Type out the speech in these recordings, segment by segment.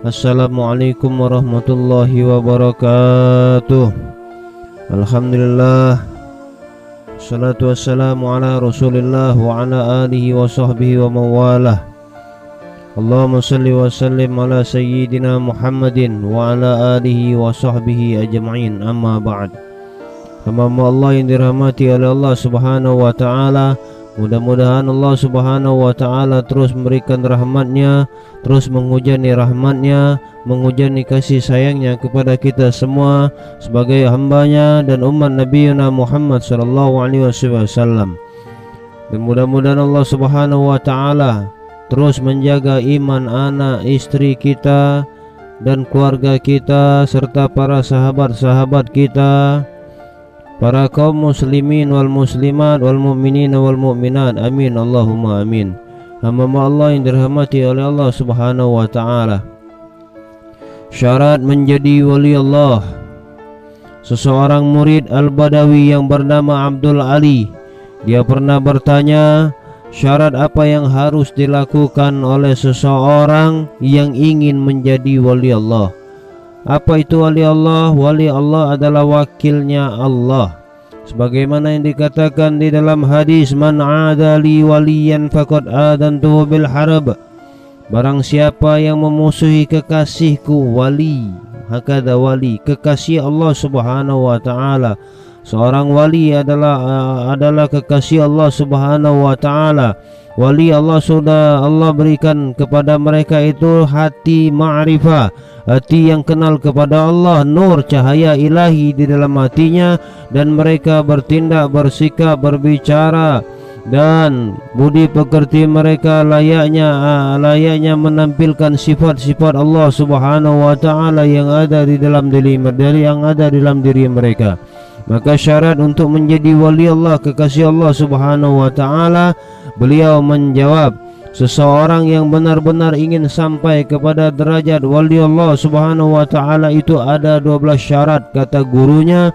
Assalamualaikum warahmatullahi wabarakatuh. Alhamdulillah, salatu wassalamu ala rasulillah wa ala alihi wa sahbihi wa mawalah. Allahumma salli wa sallim ala sayyidina Muhammadin wa ala alihi wa sahbihi ajma'in, amma ba'd. Hamba Allah yang dirahmati oleh Allah subhanahu wa ta'ala, mudah-mudahan Allah subhanahu wa ta'ala terus memberikan rahmatnya, terus menghujani rahmatnya, menghujani kasih sayangnya kepada kita semua sebagai hambanya dan umat Nabi Muhammad sallallahu alaihi wasallam. Dan mudah-mudahan Allah subhanahu wa ta'ala terus menjaga iman anak, istri kita dan keluarga kita serta para sahabat-sahabat kita, para kaum muslimin wal muslimat wal mu'minin wal mu'minat, amin Allahumma amin. Hamba Allah yang dirahmati oleh Allah subhanahu wa ta'ala, syarat menjadi wali Allah. Seseorang murid Al-Badawi yang bernama Abdul Ali, dia pernah bertanya, syarat apa yang harus dilakukan oleh seseorang yang ingin menjadi wali Allah? Apa itu wali Allah? Wali Allah adalah wakilnya Allah, sebagaimana yang dikatakan di dalam hadis, man adali waliyan faqad adantuhu bil harb. Barang siapa yang memusuhi kekasihku, wali, hakada wali, kekasih Allah subhanahu wa ta'ala. Seorang wali adalah kekasih Allah subhanahu wa ta'ala. Wali Allah sudah Allah berikan kepada mereka itu hati ma'rifah, hati yang kenal kepada Allah, nur cahaya ilahi di dalam hatinya, dan mereka bertindak, bersikap, berbicara dan budi pekerti mereka layaknya menampilkan sifat-sifat Allah subhanahu wa ta'ala yang ada di dalam diri mereka. Maka syarat untuk menjadi wali Allah, kekasih Allah subhanahu wa ta'ala, beliau menjawab, seseorang yang benar-benar ingin sampai kepada derajat wali Allah subhanahu wa ta'ala itu ada 12 syarat, kata gurunya,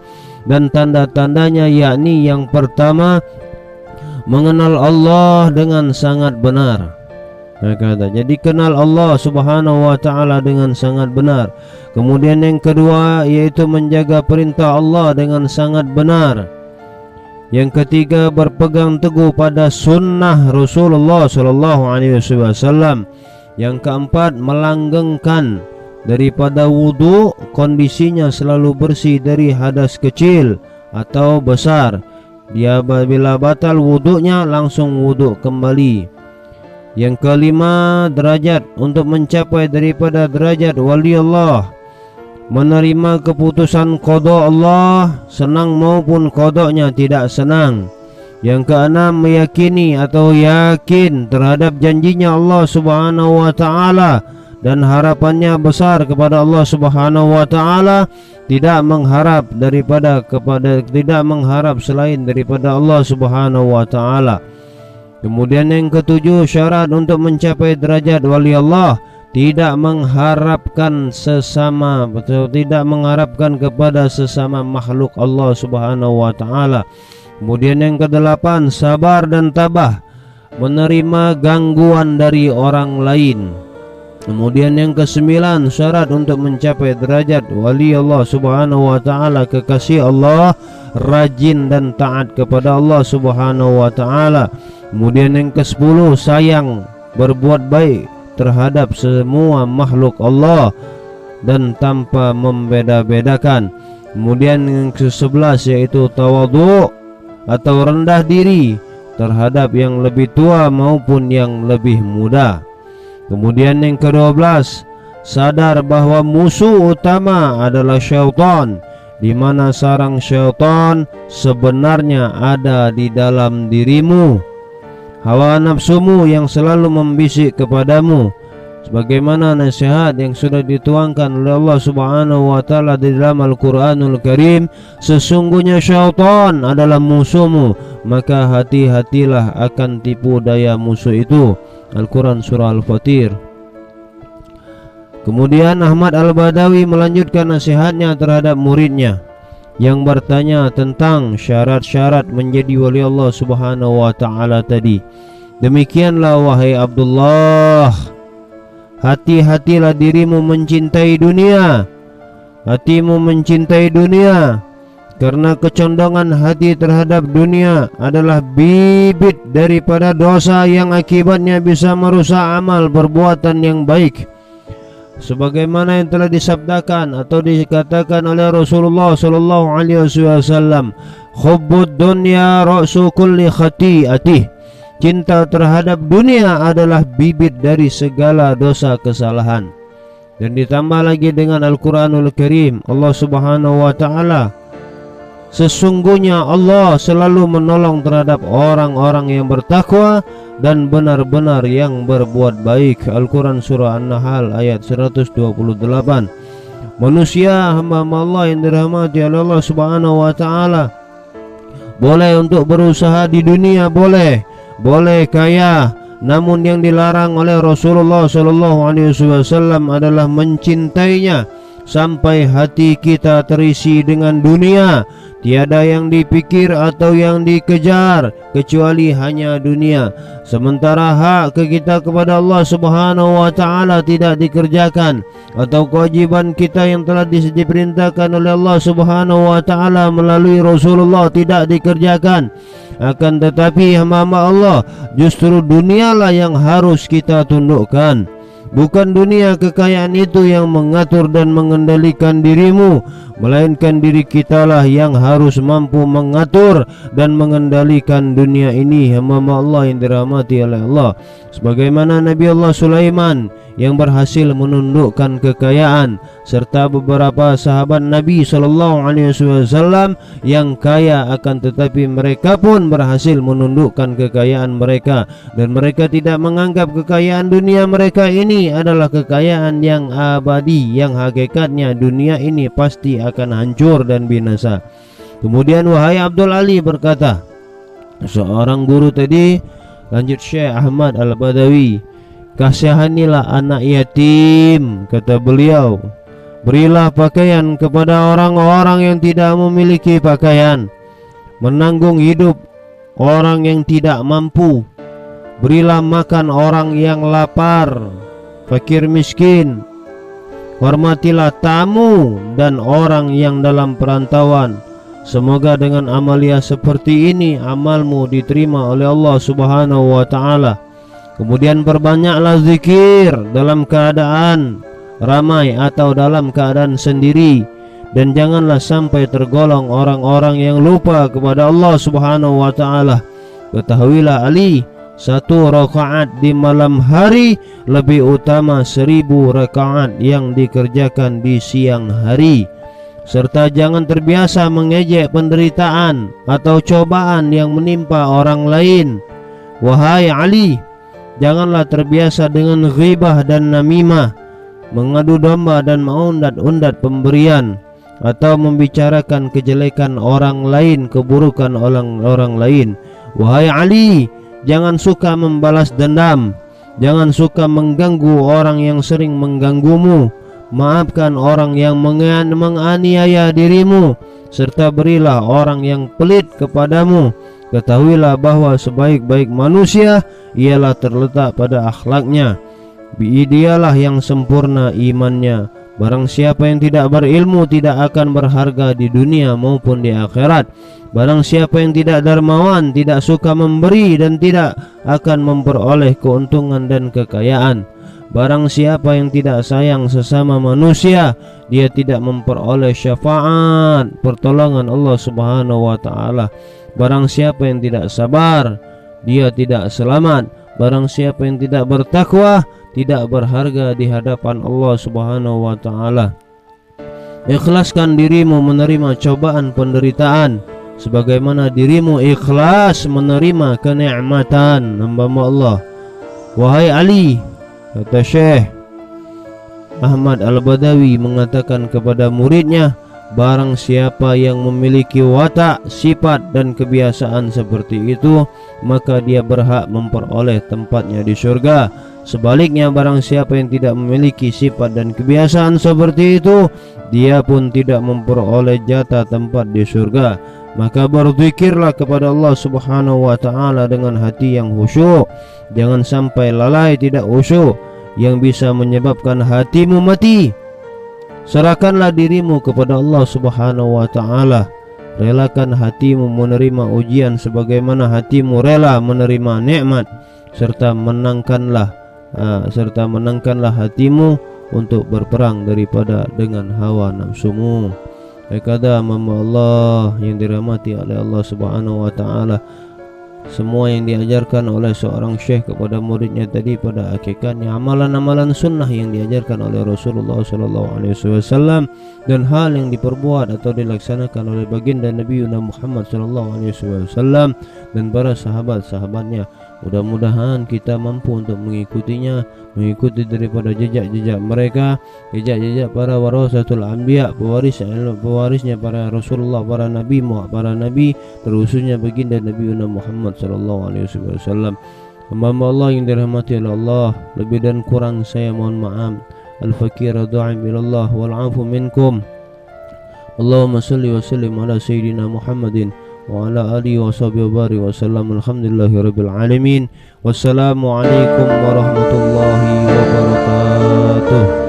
dan tanda-tandanya, yakni yang pertama, mengenal Allah dengan sangat benar. Jadi kenal Allah subhanahu wa ta'ala dengan sangat benar. Kemudian yang kedua yaitu menjaga perintah Allah dengan sangat benar. Yang ketiga berpegang teguh pada sunnah Rasulullah sallallahu alaihi wasallam. Yang keempat melanggengkan daripada wudu, kondisinya selalu bersih dari hadas kecil atau besar. Dia bila batal wudunya langsung wudu kembali. Yang kelima, derajat untuk mencapai daripada derajat wali Allah, menerima keputusan qada Allah, senang maupun qadanya tidak senang. Yang keenam, meyakini atau yakin terhadap janjinya Allah subhanahu wa ta'ala dan harapannya besar kepada Allah subhanahu wa ta'ala, tidak mengharap selain daripada Allah subhanahu wa ta'ala. Kemudian yang ketujuh, syarat untuk mencapai derajat wali Allah, tidak mengharapkan kepada sesama makhluk Allah subhanahu wa ta'ala. Kemudian yang kedelapan, sabar dan tabah menerima gangguan dari orang lain. Kemudian yang kesembilan, syarat untuk mencapai derajat wali Allah subhanahu wa ta'ala, kekasih Allah, rajin dan taat kepada Allah subhanahu wa ta'ala. Kemudian yang ke-10, sayang berbuat baik terhadap semua makhluk Allah dan tanpa membeda-bedakan. Kemudian yang ke-11 yaitu tawadhu atau rendah diri terhadap yang lebih tua maupun yang lebih muda. Kemudian yang ke-12, sadar bahwa musuh utama adalah syaitan, di mana sarang syaitan sebenarnya ada di dalam dirimu, hawa nafsumu yang selalu membisik kepadamu, sebagaimana nasihat yang sudah dituangkan oleh Allah subhanahu wa ta'ala di dalam Al-Quranul Karim. Sesungguhnya syaitan adalah musuhmu, maka hati-hatilah akan tipu daya musuh itu. Al-Quran surah Al-Fatir. Kemudian Ahmad Al-Badawi melanjutkan nasihatnya terhadap muridnya yang bertanya tentang syarat-syarat menjadi wali Allah subhanahu wa ta'ala tadi. Demikianlah wahai Abdullah, hati-hatilah dirimu mencintai dunia. Hatimu mencintai dunia, karena kecondongan hati terhadap dunia adalah bibit daripada dosa yang akibatnya bisa merusak amal perbuatan yang baik. Sebagaimana yang telah disabdakan atau dikatakan oleh Rasulullah sallallahu alaihi wasallam, hubbud dunya ra'su kulli khati'atih. Cinta terhadap dunia adalah bibit dari segala dosa kesalahan. Dan ditambah lagi dengan Al-Quranul Karim, Allah Subhanahu wa ta'ala, sesungguhnya Allah selalu menolong terhadap orang-orang yang bertakwa dan benar-benar yang berbuat baik. Al-Quran Surah An-Nahl ayat 128. Manusia hamba Allah yang dirahmati oleh Allah Subhanahu wa ta'ala, boleh untuk berusaha di dunia, boleh kaya, namun yang dilarang oleh Rasulullah sallallahu alaihi wasallam adalah mencintainya sampai hati kita terisi dengan dunia. Tiada yang dipikir atau yang dikejar kecuali hanya dunia. Sementara hak kita kepada Allah Subhanahu wa ta'ala tidak dikerjakan, atau kewajiban kita yang telah diperintahkan oleh Allah Subhanahu wa ta'ala melalui Rasulullah tidak dikerjakan. Akan tetapi hamba Allah, justru dunialah yang harus kita tundukkan. Bukan dunia kekayaan itu yang mengatur dan mengendalikan dirimu, melainkan diri kitalah yang harus mampu mengatur dan mengendalikan dunia ini. Hamba Allah yang dirahmati oleh Allah, sebagaimana Nabi Allah Sulaiman yang berhasil menundukkan kekayaan, serta beberapa sahabat Nabi sallallahu alaihi wasallam yang kaya, akan tetapi mereka pun berhasil menundukkan kekayaan mereka, dan mereka tidak menganggap kekayaan dunia mereka ini adalah kekayaan yang abadi, yang hakikatnya dunia ini pasti akan hancur dan binasa. Kemudian wahai Abdul Ali berkata, seorang guru tadi, lanjut Syekh Ahmad Al-Badawi, kasihanilah anak yatim, kata beliau. Berilah pakaian kepada orang-orang yang tidak memiliki pakaian, menanggung hidup orang yang tidak mampu. Berilah makan orang yang lapar, fakir miskin. Hormatilah tamu dan orang yang dalam perantauan. Semoga dengan amalia seperti ini amalmu diterima oleh Allah Subhanahu wa ta'ala. Kemudian perbanyaklah zikir dalam keadaan ramai atau dalam keadaan sendiri, dan janganlah sampai tergolong orang-orang yang lupa kepada Allah Subhanahu wa ta'ala. Ketahuilah Ali, 1 rakaat di malam hari lebih utama 1000 rakaat yang dikerjakan di siang hari. Serta jangan terbiasa mengejek penderitaan atau cobaan yang menimpa orang lain. Wahai Ali, janganlah terbiasa dengan ghibah dan namimah, mengadu domba dan mengundat-undat pemberian, atau membicarakan kejelekan orang lain, keburukan orang lain. Wahai Ali, jangan suka membalas dendam, jangan suka mengganggu orang yang sering mengganggumu. Maafkan orang yang menganiaya dirimu, serta berilah orang yang pelit kepadamu. Ketahuilah bahwa sebaik-baik manusia ialah terletak pada akhlaknya. Dialah yang sempurna imannya. Barang siapa yang tidak berilmu tidak akan berharga di dunia maupun di akhirat. Barang siapa yang tidak dermawan, tidak suka memberi, dan tidak akan memperoleh keuntungan dan kekayaan. Barang siapa yang tidak sayang sesama manusia, dia tidak memperoleh syafaat pertolongan Allah Subhanahu wa ta'ala. Barang siapa yang tidak sabar, dia tidak selamat. Barang siapa yang tidak bertakwa, tidak berharga di hadapan Allah Subhanahu wa ta'ala. Ikhlaskan dirimu menerima cobaan penderitaan, sebagaimana dirimu ikhlas menerima kenikmatan hamba Allah. Wahai Ali, kata Syekh Ahmad Al-Badawi mengatakan kepada muridnya, barang siapa yang memiliki watak, sifat dan kebiasaan seperti itu, maka dia berhak memperoleh tempatnya di surga. Sebaliknya, barang siapa yang tidak memiliki sifat dan kebiasaan seperti itu, dia pun tidak memperoleh jatah tempat di surga. Maka berzikirlah kepada Allah Subhanahu wa ta'ala dengan hati yang khusyuk. Jangan sampai lalai tidak khusyuk. yang bisa menyebabkan hatimu mati. Serahkanlah dirimu kepada Allah Subhanahu wa taala. Relakan hatimu menerima ujian sebagaimana hatimu rela menerima nikmat, serta menangkanlah hatimu untuk berperang daripada dengan hawa nafsumu. Kata hamba Allah yang dirahmati oleh Allah Subhanahu wa taala, semua yang diajarkan oleh seorang syekh kepada muridnya tadi pada hakikatnya amalan-amalan sunnah yang diajarkan oleh Rasulullah SAW, dan hal yang diperbuat atau dilaksanakan oleh baginda Nabi Muhammad SAW dan para sahabat-sahabatnya. Mudah-mudahan kita mampu untuk mengikutinya, mengikuti daripada jejak-jejak mereka, jejak-jejak para warasatul anbiya, pewarisnya para Rasulullah, para nabi, terususnya baginda Nabi Muhammad SAW. Hamba Allah yang dirahmati oleh Allah, lebih dan kurang saya mohon maaf. Al-fakir du'a ilallah wal afu minkum. Allahumma salli wa sallim ala sayyidina Muhammadin wa ala alihi wa sahbihi wa barik wa sallam. Alhamdulillahi rabbil alamin. Wassalamu alaikum warahmatullahi wabarakatuh.